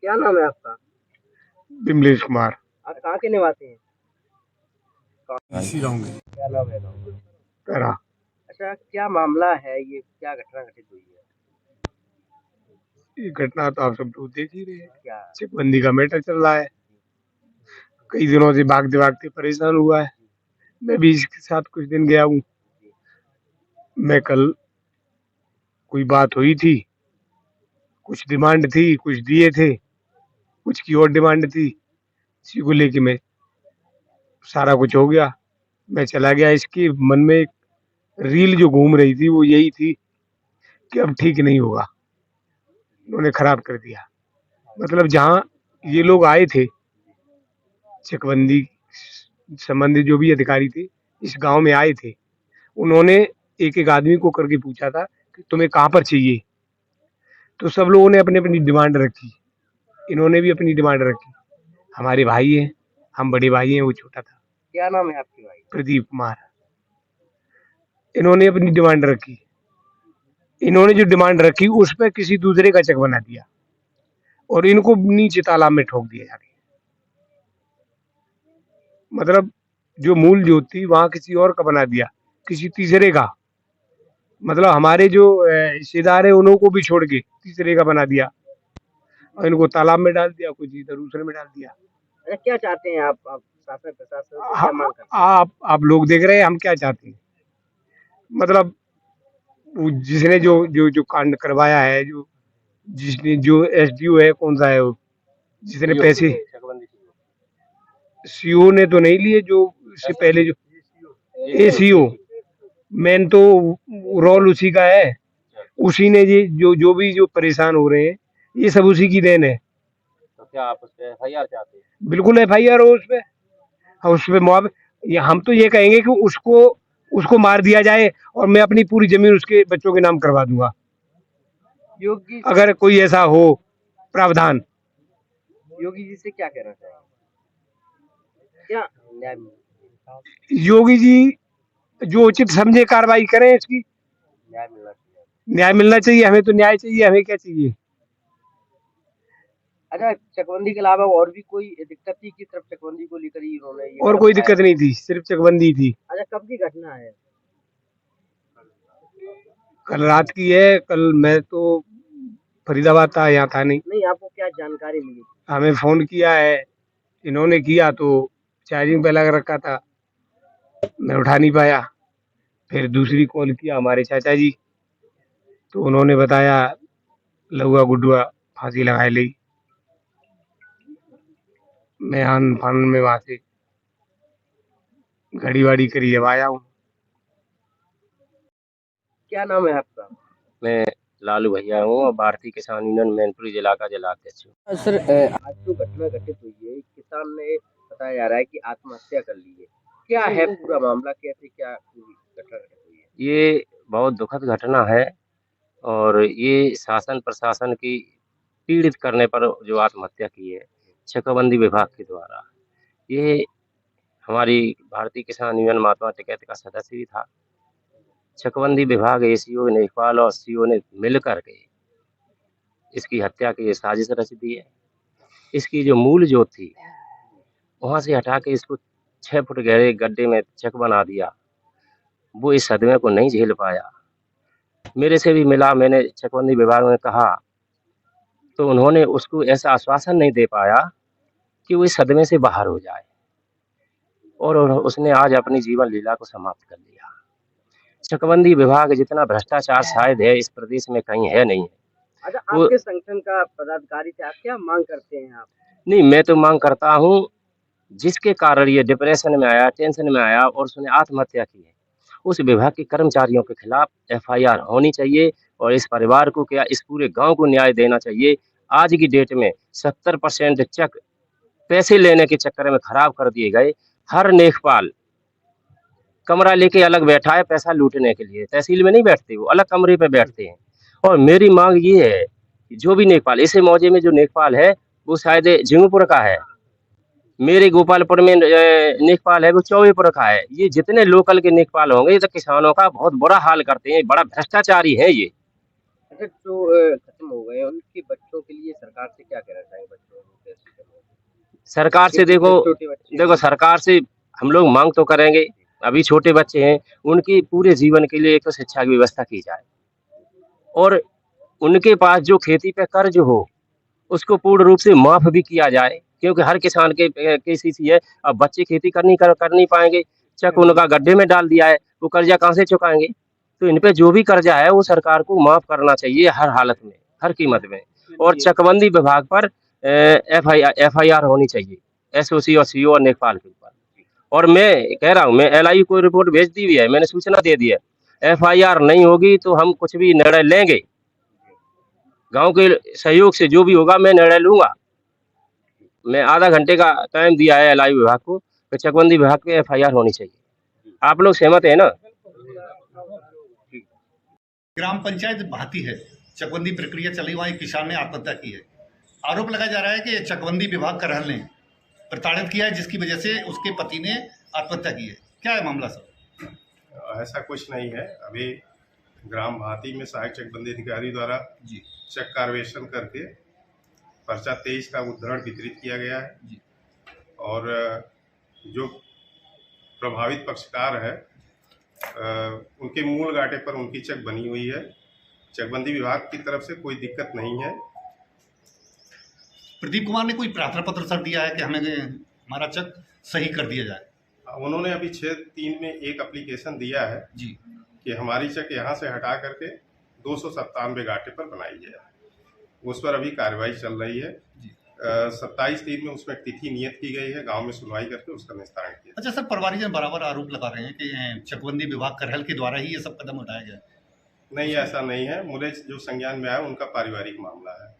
क्या नाम है आपका? विमलेश कुमार। आप कहाँ के निवासी हैं? इसी गाँव में। क्या नाम है गाँव का? करा अच्छा, क्या मामला है ये? क्या घटना घटित हुई है? ये घटना तो आप सब लोग देख ही रहे हैं। क्या? चकबंदी का मैटर चल रहा है। कई दिनों से भागते भागते परेशान हुआ है। मैं भी इसके साथ कुछ दिन गया हूँ। मैं कल कोई बात हुई थी, कुछ डिमांड थी, कुछ दिए थे, कुछ की और डिमांड थी। इसी को लेके मैं सारा कुछ हो गया। मैं चला गया। इसके मन में एक रील जो घूम रही थी वो यही थी कि अब ठीक नहीं होगा। उन्होंने खराब कर दिया। मतलब जहाँ ये लोग आए थे, चकबंदी संबंधित जो भी अधिकारी थे, इस गांव में आए थे। उन्होंने एक एक आदमी को करके पूछा था कि तुम्हें कहाँ पर चाहिए। तो सब लोगों ने अपनी अपनी डिमांड रखी। इन्होंने भी अपनी डिमांड रखी। हमारे भाई हैं, हम बड़े भाई हैं, वो छोटा था। क्या नाम है आपके भाई? प्रदीप कुमार। इन्होंने अपनी डिमांड रखी। इन्होंने जो डिमांड रखी उस पर किसी दूसरे का चेक बना दिया और इनको नीचे तालाब में ठोक दिया जाके। मतलब जो मूल जो थी वहां किसी और का बना दिया, किसी तीसरे का। मतलब हमारे जो रिश्तेदार है उन्हों को भी छोड़ के तीसरे का बना दिया और इनको तालाब में डाल दिया, कुछ इधर दूसरे में डाल दिया। अच्छा, क्या चाहते हैं आप शासन प्रशासन से क्या मांग करते हैं? आप लोग देख रहे हैं हम क्या चाहते हैं। मतलब जिसने जो जो जो कांड करवाया है, जो जिसने जो एसडीओ है, कौन सा है वो, जिसने पैसे, सीओ ने तो नहीं लिए, जो इससे पहले जो एसीओ, मेन तो रोल उसी का है। उसी ने ये जो जो भी जो परेशान हो रहे हैं, ये सब उसी की देन है। तो क्या आप उस पे एफआईआर चाहते हैं? बिल्कुल एफआईआर हो उस पे। हम उस पे हम तो ये कहेंगे कि उसको उसको मार दिया जाए और मैं अपनी पूरी जमीन उसके बच्चों के नाम करवा दूंगा, योगी अगर कोई ऐसा हो प्रावधान। योगी जी से क्या कहना चाहेंगे? क्या न्याय मिलेगा? योगी जी जो उचित समझे कार्रवाई करें इसकी। न्याय मिलना चाहिए। न्याय मिलना चाहिए। हमें तो न्याय चाहिए, हमें क्या चाहिए। अच्छा, चकबंदी के अलावा और भी कोई दिक्कत थी कि सिर्फ चकबंदी को लेकर ही उन्होंने ये और कदम कोई उठाया? दिक्कत नहीं थी, सिर्फ चकबंदी थी। अच्छा, कब की घटना है? कल रात की है। कल मैं तो फरीदाबाद था, यहाँ था नहीं। नहीं, आपको क्या जानकारी मिली? हमें फोन किया है, इन्होंने किया तो चार्जिंग पे लग रखा था, मैं उठा नहीं पाया। फिर दूसरी कॉल किया हमारे चाचा जी, तो उन्होंने बताया लहुआ गुड्डुआ फांसी लगाए ली। मैं हान फान में वहां से घड़ी वाड़ी करी जब आया हूँ। क्या नाम है आपका? मैं लालू भैया हूँ और भारतीय किसान यूनियन मैनपुरी जिला का जिलाध्यक्ष हूँ। सर, आज जो घटना घटित हुई है, किसान ने बताया जा रहा है कि आत्महत्या कर ली है। क्या है पूरा मामला? कैसे क्या पूरी घटना घटित हुई है? ये बहुत दुखद घटना है और ये शासन प्रशासन की पीड़ित करने पर जो आत्महत्या की है चकबंदी विभाग के द्वारा। ये हमारी भारतीय किसान यूनियन महात्मा टिकैत का सदस्य भी था। चकबंदी विभाग एसीओ लेखपाल और सीओ ने मिल करके इसकी हत्या की साजिश रच दी है। इसकी जो मूल जो थी वहां से हटा के इसको 6 फुट गहरे गड्ढे में चक बना दिया। वो इस सदमे को नहीं झेल पाया। मेरे से भी मिला, मैंने चकबंदी विभाग में कहा तो उन्होंने उसको ऐसा आश्वासन नहीं दे पाया कि वो इस सदमे से बाहर हो जाए और उसने आज अपनी जीवन लीला को समाप्त कर लिया। चकबंदी विभाग जितना भ्रष्टाचार शायद है इस प्रदेश में कहीं है नहीं है। अच्छा, आपके संगठन का पदाधिकारी से आप क्या मांग करते हैं आप? नहीं, मैं तो मांग करता हूँ जिसके कारण ये डिप्रेशन में आया, टेंशन में आया और उसने आत्महत्या की है, उस विभाग के कर्मचारियों के खिलाफ एफआईआर होनी चाहिए और इस परिवार को क्या इस पूरे गांव को न्याय देना चाहिए। आज की डेट में 70% चेक पैसे लेने के चक्कर में खराब कर दिए गए। हर लेखपाल कमरा लेके अलग बैठा है पैसा लूटने के लिए। तहसील में नहीं बैठते, वो अलग कमरे पे बैठते हैं। और मेरी मांग ये है कि जो भी लेखपाल इसे मौजे में जो लेखपाल है वो शायद जिंगपुर का है, मेरे गोपालपुर में लेखपाल है वो चौबेपुर का है। ये जितने लोकल के लेखपाल होंगे ये तो किसानों का बहुत बुरा हाल करते हैं, बड़ा भ्रष्टाचारी है ये। अच्छा जो खत्म हो गए हैं उनके बच्चों के लिए सरकार से क्या कहना चाहेंगे? बच्चों को कैसे करना है? सरकार से देखो छोटे बच्चे देखो सरकार से हम लोग मांग तो करेंगे, अभी छोटे बच्चे हैं, उनकी पूरे जीवन के लिए एक तो शिक्षा की व्यवस्था की जाए और उनके पास जो खेती पे कर्ज हो, उसको पूर्ण रूप से माफ़ भी किया जाए, क्योंकि हर किसान के केसीसी है, अब बच्चे खेती कर नहीं पाएँगे, चक उनका गड्ढे में डाल दिया है, वो कर्जा कहाँ से चुकाएँगे? तो इन पे जो भी कर्जा है, वो सरकार को माफ़ करना चाहिए हर हालत में, हर कीमत में और चकबंदी विभाग पर एफआईआर होनी चाहिए, एसओसी और सीओ और लेखपाल के ऊपर। और मैं कह रहा हूँ, मैं एलआई को रिपोर्ट भेज दी हुई है, मैंने सूचना दे दी है, एफआईआर नहीं होगी तो हम कुछ भी निर्णय लेंगे। गाँव के सहयोग से जो भी होगा मैं निर्णय लूँगा। मैं आधा घंटे का टाइम दिया है एलआई विभाग को, तो चकबंदी विभाग पे एफआईआर होनी चाहिए। आप लोग सहमत हैं ना? ग्राम पंचायत भाती है, चकबंदी प्रक्रिया चली, वहाँ एक किसान ने आत्महत्या की है। आरोप लगाया जा रहा है कि चकबंदी विभाग करहल ने प्रताड़ित किया है, जिसकी वजह से उसके पति ने आत्महत्या की है। क्या है मामला सर? ऐसा कुछ नहीं है। अभी ग्राम भाती में सहायक चकबंदी अधिकारी द्वारा जी चक कार्वेशन करके पर्चा 23 का उद्धरण वितरित किया गया है जी। और जो प्रभावित पक्षकार है उनके मूल गाटे पर उनकी चक बनी हुई है। चकबंदी विभाग की तरफ से कोई दिक्कत नहीं है। प्रदीप कुमार ने कोई प्रार्थना पत्र सर दिया है कि हमें हमारा चक सही कर दिया जाए? उन्होंने अभी 6/3 में एक एप्लीकेशन दिया है जी कि हमारी चक यहाँ से हटा करके 297 गाटे पर बनाई जाए। उस पर अभी कार्रवाई चल रही है। 27/3 में उसमें तिथि नियत की गई है, गांव में सुनवाई करके उसका निस्तारण किया। अच्छा सर, परिवारजन बराबर आरोप लगा रहे हैं कि चकबंदी विभाग करहल के द्वारा ही ये सब कदम उठाया गया। नहीं, ऐसा नहीं है। मुझे जो संज्ञान में आया उनका पारिवारिक मामला है।